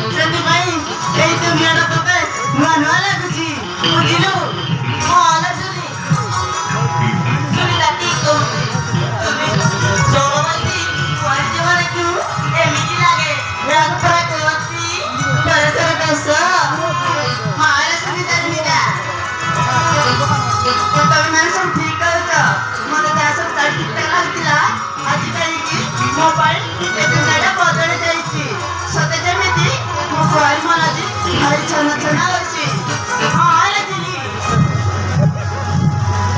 ସେଥିପାଇଁ ଏଇ ଦୁନିଆଟା ତତେ ନୂଆ ନୂଆ ଲାଗୁଛି ବୁଝିଲୁ ହଁ ଜୁଲି ଜୁଲି ତାତି କହୁଛି ଜଳବାୟୁ କୁଆଡ଼େ ଯିବ ଦେଖିବୁ ଏମିତି ଲାଗେ ରାଗ ପୁରା କହନ୍ତି ବରସର ଦୋଷ ମାରେ ସୁନିତା ସୁନିତା ତମେ ମାନେ ସବୁ ଠିକ କହୁଛ ମତେ ଯାହା ସବୁ ତାର ଠିକଠାକ ଲାଗୁଥିଲା ଆଜିକାଲିକି ମୋ ପାଇଁ ଏ ଦୁନିଆଟା ବଦଳି ଯାଇଛି ସତେ ଯେମିତି ମୋ କୁଆରୀ ମନ ଆଜି ଭାରି ଛନ ଛନ ହଉଛି ହଁ ରେ ଜୁଲି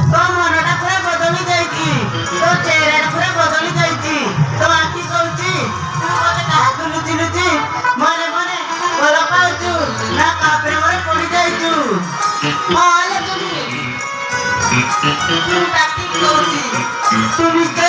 ତୋ ମନଟା ପୁରା ବଦଳି ଯାଇଛି ତୋ ଚେହେରାଟା ପୁରା ବଦଳି ଯାଇଛି ତୋ ଆଖି କହୁଛି ତୁ ମତେ କାହାକୁ ଲୁଚି ଲୁଚି ମନେ ମନେ ଭଲ ପାଉଛୁ ନା କାହା ପ୍ରେମରେ ପଡି ଯାଇଛୁ ହଁ ରେ ଜୁଲି ତୁ କାଟି କହୁଛି ତୁ ନିଶ୍ଚୟ